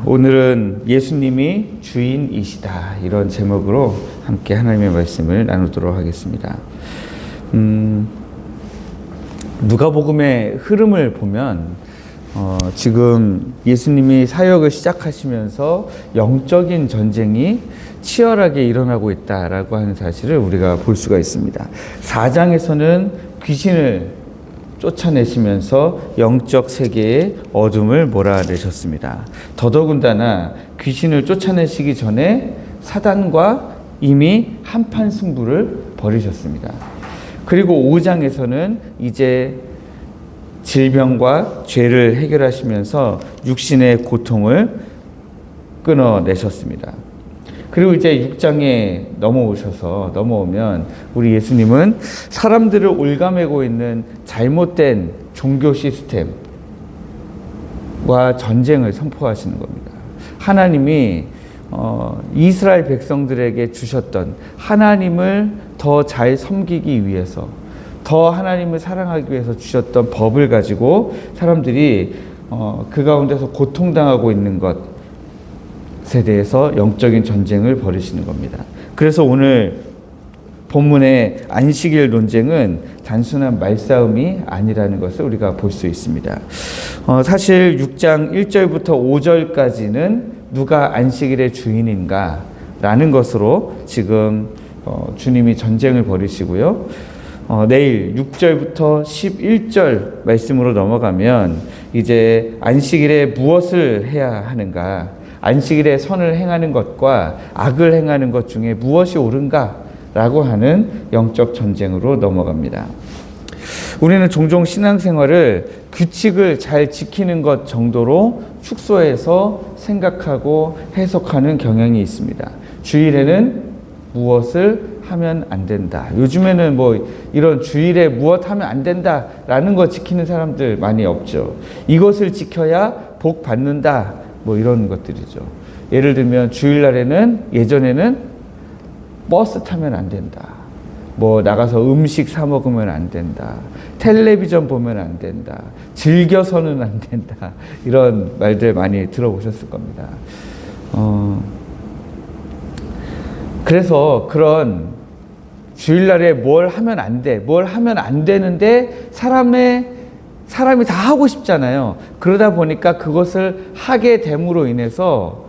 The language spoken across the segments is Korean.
오늘은 예수님이 주인이시다, 이런 제목으로 함께 하나님의 말씀을 나누도록 하겠습니다. 누가복음의 흐름을 보면 지금 예수님이 사역을 시작하시면서 영적인 전쟁이 치열하게 일어나고 있다라고 하는 사실을 우리가 볼 수가 있습니다. 4장에서는 귀신을 쫓아내시면서 영적 세계의 어둠을 몰아내셨습니다. 더더군다나 귀신을 쫓아내시기 전에 사단과 이미 한판 승부를 벌이셨습니다. 그리고 5장에서는 이제 질병과 죄를 해결하시면서 육신의 고통을 끊어내셨습니다. 그리고 이제 6장에 넘어오면 우리 예수님은 사람들을 올가매고 있는 잘못된 종교 시스템과 전쟁을 선포하시는 겁니다. 하나님이 이스라엘 백성들에게 주셨던 하나님을 더 잘 섬기기 위해서, 더 하나님을 사랑하기 위해서 주셨던 법을 가지고 사람들이 그 가운데서 고통당하고 있는 것에 대해서 영적인 전쟁을 벌이시는 겁니다. 그래서 오늘 본문의 안식일 논쟁은 단순한 말싸움이 아니라는 것을 우리가 볼 수 있습니다. 사실 6장 1절부터 5절까지는 누가 안식일의 주인인가 라는 것으로 지금 주님이 전쟁을 벌이시고요. 내일 6절부터 11절 말씀으로 넘어가면 이제 안식일에 무엇을 해야 하는가, 안식일에 선을 행하는 것과 악을 행하는 것 중에 무엇이 옳은가 라고 하는 영적 전쟁으로 넘어갑니다. 우리는 종종 신앙생활을 규칙을 잘 지키는 것 정도로 축소해서 생각하고 해석하는 경향이 있습니다. 주일에는 무엇을 하면 안 된다. 요즘에는 뭐 이런 주일에 무엇 하면 안 된다라는 거 지키는 사람들 많이 없죠. 이것을 지켜야 복 받는다, 뭐 이런 것들이죠. 예를 들면 주일날에는, 예전에는 버스 타면 안 된다, 뭐 나가서 음식 사 먹으면 안 된다, 텔레비전 보면 안 된다, 즐겨서는 안 된다, 이런 말들 많이 들어보셨을 겁니다. 그래서 그런 주일날에 뭘 하면 안 돼, 뭘 하면 안 되는데 사람이 다 하고 싶잖아요. 그러다 보니까 그것을 하게 됨으로 인해서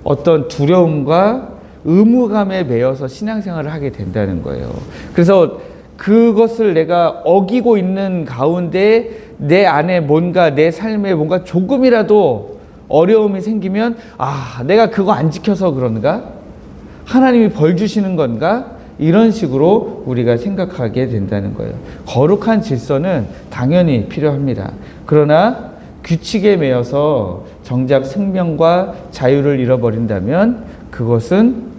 어떤 두려움과 의무감에 매여서 신앙생활을 하게 된다는 거예요. 그래서 그것을 내가 어기고 있는 가운데 내 안에 뭔가, 내 삶에 뭔가 조금이라도 어려움이 생기면, 내가 그거 안 지켜서 그런가? 하나님이 벌 주시는 건가? 이런 식으로 우리가 생각하게 된다는 거예요. 거룩한 질서는 당연히 필요합니다. 그러나 규칙에 매여서 정작 생명과 자유를 잃어버린다면 그것은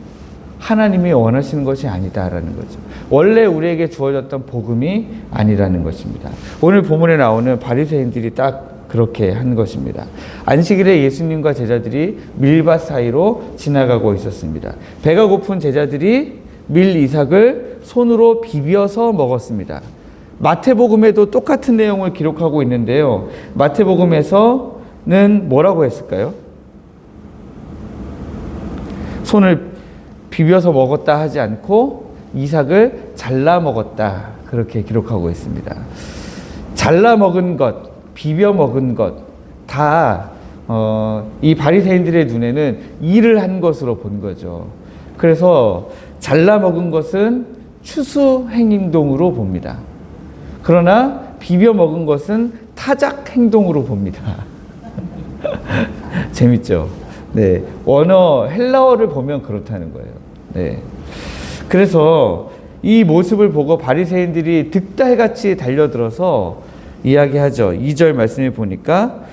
하나님이 원하시는 것이 아니다라는 거죠. 원래 우리에게 주어졌던 복음이 아니라는 것입니다. 오늘 본문에 나오는 바리새인들이 딱 그렇게 한 것입니다. 안식일에 예수님과 제자들이 밀밭 사이로 지나가고 있었습니다. 배가 고픈 제자들이 밀 이삭을 손으로 비벼서 먹었습니다. 마태복음에도 똑같은 내용을 기록하고 있는데요. 마태복음에서는 뭐라고 했을까요? 손을 비벼서 먹었다 하지 않고 이삭을 잘라 먹었다, 그렇게 기록하고 있습니다. 잘라 먹은 것, 비벼 먹은 것, 다 이 바리새인들의 눈에는 일을 한 것으로 본 거죠. 그래서 잘라 먹은 것은 추수 행동으로 봅니다. 그러나 비벼 먹은 것은 타작 행동으로 봅니다. 재밌죠? 네, 원어 헬라어를 보면 그렇다는 거예요. 네. 그래서 이 모습을 보고 바리새인들이 득달같이 달려들어서 이야기하죠. 2절 말씀을 보니까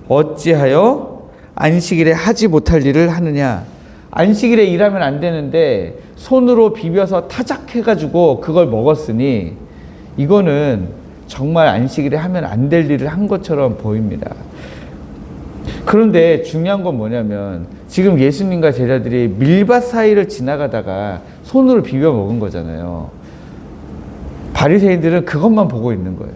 어찌하여 안식일에 하지 못할 일을 하느냐. 안식일에 일하면 안 되는데 손으로 비벼서 타작해가지고 그걸 먹었으니 이거는 정말 안식일에 하면 안 될 일을 한 것처럼 보입니다. 그런데 중요한 건 뭐냐면 지금 예수님과 제자들이 밀밭 사이를 지나가다가 손으로 비벼 먹은 거잖아요. 바리새인들은 그것만 보고 있는 거예요.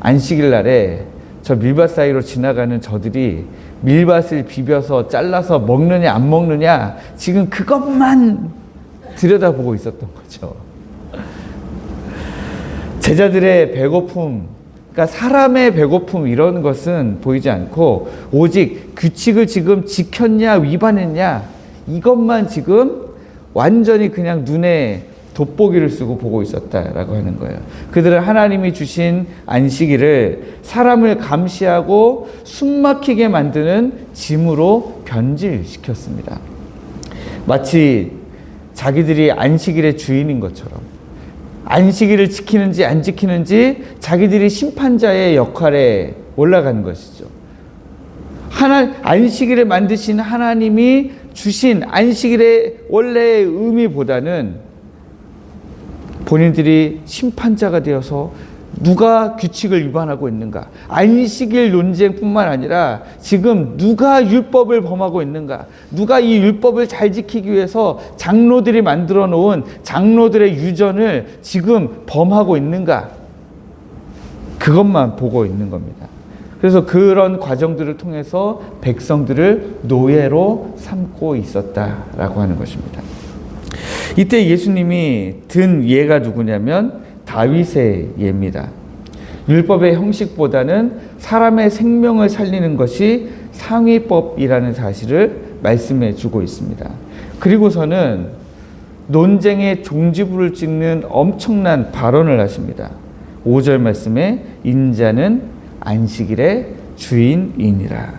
안식일 날에 저 밀밭 사이로 지나가는 저들이 밀밭을 비벼서 잘라서 먹느냐 안 먹느냐 지금 그것만 들여다보고 있었던 거죠. 제자들의 배고픔, 그러니까 사람의 배고픔 이런 것은 보이지 않고 오직 규칙을 지금 지켰냐 위반했냐 이것만 지금 완전히 그냥 눈에 돋보기를 쓰고 보고 있었다라고 하는 거예요. 그들은 하나님이 주신 안식일을 사람을 감시하고 숨막히게 만드는 짐으로 변질시켰습니다. 마치 자기들이 안식일의 주인인 것처럼 안식일을 지키는지 안 지키는지 자기들이 심판자의 역할에 올라가는 것이죠. 안식일을 만드신 하나님이 주신 안식일의 원래의 의미보다는 본인들이 심판자가 되어서 누가 규칙을 위반하고 있는가, 안식일 논쟁뿐만 아니라 지금 누가 율법을 범하고 있는가, 누가 이 율법을 잘 지키기 위해서 장로들이 만들어 놓은 장로들의 유전을 지금 범하고 있는가, 그것만 보고 있는 겁니다. 그래서 그런 과정들을 통해서 백성들을 노예로 삼고 있었다라고 하는 것입니다. 이때 예수님이 든 예가 누구냐면 다윗의 예입니다. 율법의 형식보다는 사람의 생명을 살리는 것이 상위법이라는 사실을 말씀해 주고 있습니다. 그리고서는 논쟁의 종지부를 찍는 엄청난 발언을 하십니다. 5절 말씀에 인자는 안식일의 주인이니라.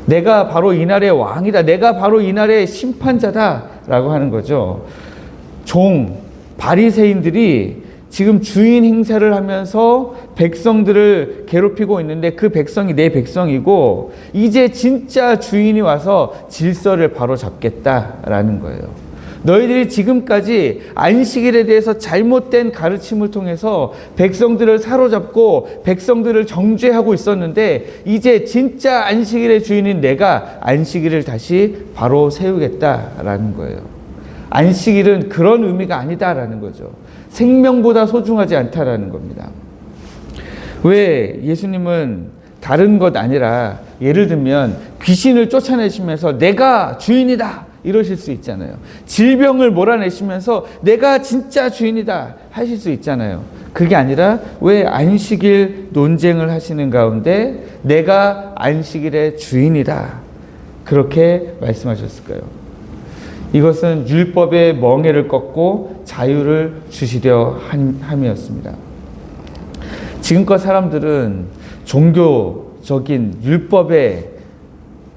내가 바로 이날의 왕이다. 내가 바로 이날의 심판자다. 라고 하는 거죠. 바리새인들이 지금 주인 행세를 하면서 백성들을 괴롭히고 있는데 그 백성이 내 백성이고 이제 진짜 주인이 와서 질서를 바로 잡겠다라는 거예요. 너희들이 지금까지 안식일에 대해서 잘못된 가르침을 통해서 백성들을 사로잡고 백성들을 정죄하고 있었는데 이제 진짜 안식일의 주인인 내가 안식일을 다시 바로 세우겠다라는 거예요. 안식일은 그런 의미가 아니다라는 거죠. 생명보다 소중하지 않다라는 겁니다. 왜 예수님은 다른 것 아니라 예를 들면 귀신을 쫓아내시면서 내가 주인이다 이러실 수 있잖아요. 질병을 몰아내시면서 내가 진짜 주인이다 하실 수 있잖아요. 그게 아니라 왜 안식일 논쟁을 하시는 가운데 내가 안식일의 주인이다 그렇게 말씀하셨을까요? 이것은 율법의 멍에를 꺾고 자유를 주시려 함이었습니다. 지금껏 사람들은 종교적인 율법에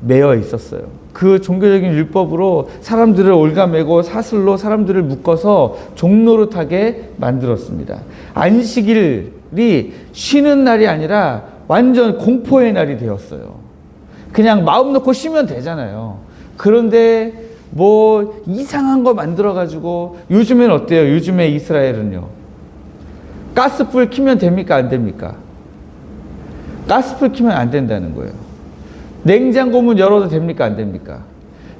매여 있었어요. 그 종교적인 율법으로 사람들을 올가매고 사슬로 사람들을 묶어서 종노릇하게 만들었습니다. 안식일이 쉬는 날이 아니라 완전 공포의 날이 되었어요. 그냥 마음 놓고 쉬면 되잖아요. 그런데 뭐 이상한 거 만들어가지고 요즘엔 어때요? 요즘에 이스라엘은요. 가스불 켜면 됩니까? 안 됩니까? 가스불 켜면 안 된다는 거예요. 냉장고 문 열어도 됩니까? 안 됩니까?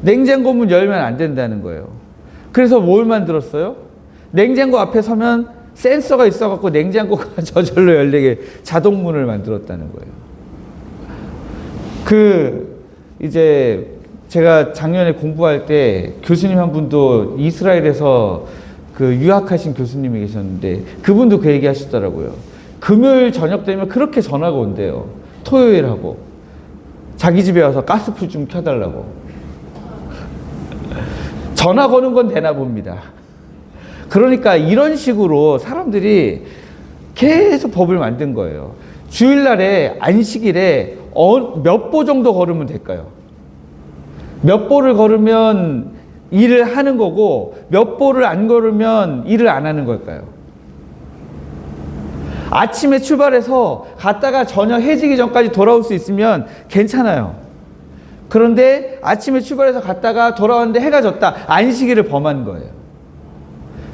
냉장고 문 열면 안 된다는 거예요. 그래서 뭘 만들었어요? 냉장고 앞에 서면 센서가 있어갖고 냉장고가 저절로 열리게 자동문을 만들었다는 거예요. 이제 제가 작년에 공부할 때 교수님 한 분도 이스라엘에서 유학하신 교수님이 계셨는데 그분도 그 얘기 하시더라고요. 금요일 저녁 되면 그렇게 전화가 온대요. 토요일하고. 자기 집에 와서 가스불 좀 켜달라고. 전화 거는 건 되나 봅니다. 그러니까 이런 식으로 사람들이 계속 법을 만든 거예요. 주일날에 안식일에 몇 보 정도 걸으면 될까요? 몇 보를 걸으면 일을 하는 거고 몇 보를 안 걸으면 일을 안 하는 걸까요? 아침에 출발해서 갔다가 저녁 해지기 전까지 돌아올 수 있으면 괜찮아요. 그런데 아침에 출발해서 갔다가 돌아왔는데 해가 졌다. 안식일을 범한 거예요.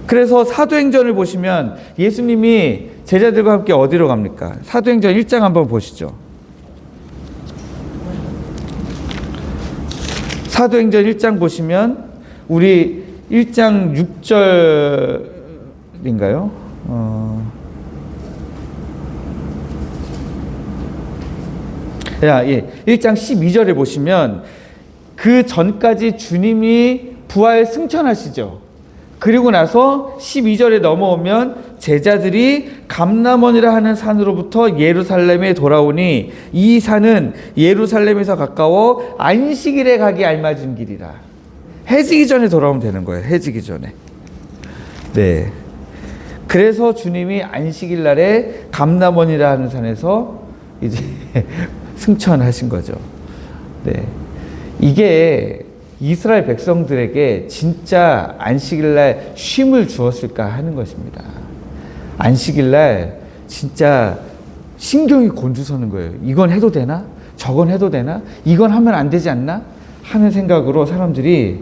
그래서 사도행전을 보시면 예수님이 제자들과 함께 어디로 갑니까? 사도행전 1장 한번 보시죠. 사도행전 1장 보시면 우리 1장 6절인가요? 예, 1장 12절에 보시면 그 전까지 주님이 부활 승천하시죠. 그리고 나서 12절에 넘어오면 제자들이 감람원이라 하는 산으로부터 예루살렘에 돌아오니 이 산은 예루살렘에서 가까워 안식일에 가기 알맞은 길이라. 해지기 전에 돌아오면 되는 거예요. 해지기 전에. 네. 그래서 주님이 안식일 날에 감람원이라 하는 산에서 이제 승천하신 거죠. 네. 이게 이스라엘 백성들에게 진짜 안식일 날 쉼을 주었을까 하는 것입니다. 안식일 날 진짜 신경이 곤두서는 거예요. 이건 해도 되나? 저건 해도 되나? 이건 하면 안 되지 않나? 하는 생각으로 사람들이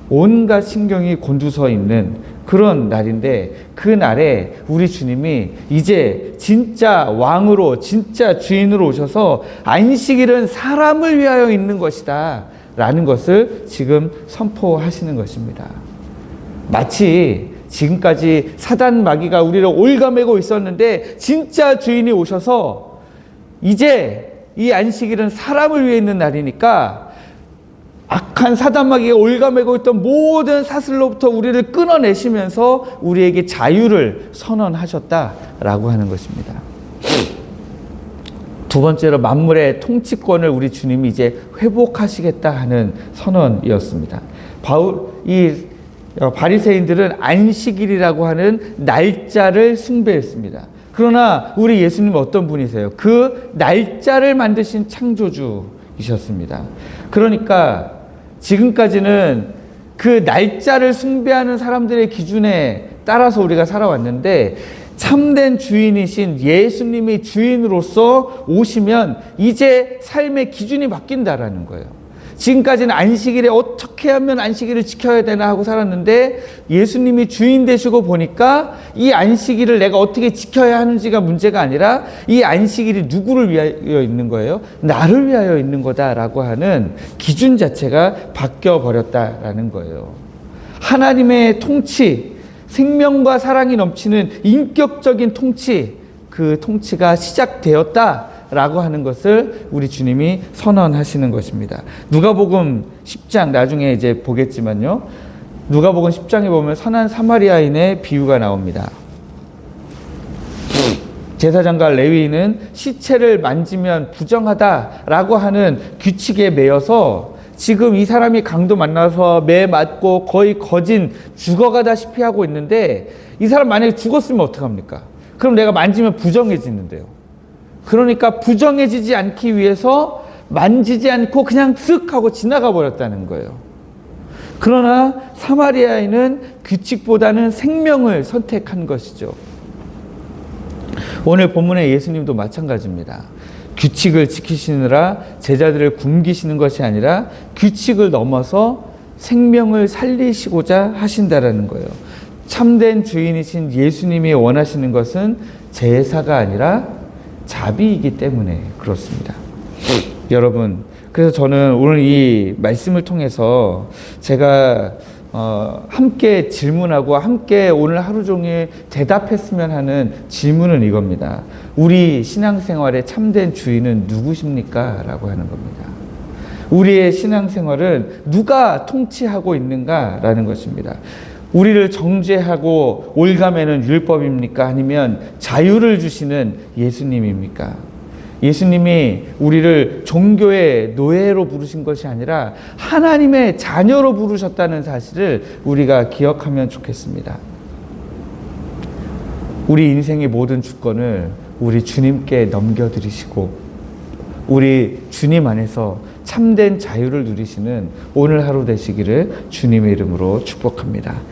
온갖 신경이 곤두서 있는 그런 날인데, 그 날에 우리 주님이 이제 진짜 왕으로, 진짜 주인으로 오셔서 안식일은 사람을 위하여 있는 것이다 라는 것을 지금 선포하시는 것입니다. 마치 지금까지 사단 마귀가 우리를 올가매고 있었는데 진짜 주인이 오셔서 이제 이 안식일은 사람을 위해 있는 날이니까 악한 사단 마귀가 올가매고 있던 모든 사슬로부터 우리를 끊어내시면서 우리에게 자유를 선언하셨다라고 하는 것입니다. 두 번째로 만물의 통치권을 우리 주님이 이제 회복하시겠다 하는 선언이었습니다. 바리새인들은 안식일이라고 하는 날짜를 숭배했습니다. 그러나 우리 예수님은 어떤 분이세요? 그 날짜를 만드신 창조주이셨습니다. 그러니까 지금까지는 그 날짜를 숭배하는 사람들의 기준에 따라서 우리가 살아왔는데, 참된 주인이신 예수님이 주인으로서 오시면 이제 삶의 기준이 바뀐다라는 거예요. 지금까지는 안식일에 어떻게 하면 안식일을 지켜야 되나 하고 살았는데, 예수님이 주인 되시고 보니까 이 안식일을 내가 어떻게 지켜야 하는지가 문제가 아니라 이 안식일이 누구를 위하여 있는 거예요? 나를 위하여 있는 거다라고 하는 기준 자체가 바뀌어 버렸다라는 거예요. 하나님의 통치, 생명과 사랑이 넘치는 인격적인 통치, 그 통치가 시작되었다라고 하는 것을 우리 주님이 선언하시는 것입니다. 누가복음 10장 나중에 이제 보겠지만요. 누가복음 10장에 보면 선한 사마리아인의 비유가 나옵니다. 제사장과 레위인은 시체를 만지면 부정하다라고 하는 규칙에 매여서 지금 이 사람이 강도 만나서 매 맞고 거의 거진 죽어가다시피 하고 있는데, 이 사람 만약에 죽었으면 어떡합니까? 그럼 내가 만지면 부정해지는데요. 그러니까 부정해지지 않기 위해서 만지지 않고 그냥 쓱 하고 지나가 버렸다는 거예요. 그러나 사마리아인은 규칙보다는 생명을 선택한 것이죠. 오늘 본문의 예수님도 마찬가지입니다. 규칙을 지키시느라 제자들을 굶기시는 것이 아니라 규칙을 넘어서 생명을 살리시고자 하신다라는 거예요. 참된 주인이신 예수님이 원하시는 것은 제사가 아니라 자비이기 때문에 그렇습니다. 여러분, 그래서 저는 오늘 이 말씀을 통해서 제가 함께 질문하고 함께 오늘 하루 종일 대답했으면 하는 질문은 이겁니다. 우리 신앙생활의 참된 주인은 누구십니까? 라고 하는 겁니다. 우리의 신앙생활은 누가 통치하고 있는가? 라는 것입니다. 우리를 정죄하고 올가매는 율법입니까? 아니면 자유를 주시는 예수님입니까? 예수님이 우리를 종교의 노예로 부르신 것이 아니라 하나님의 자녀로 부르셨다는 사실을 우리가 기억하면 좋겠습니다. 우리 인생의 모든 주권을 우리 주님께 넘겨드리시고 우리 주님 안에서 참된 자유를 누리시는 오늘 하루 되시기를 주님의 이름으로 축복합니다.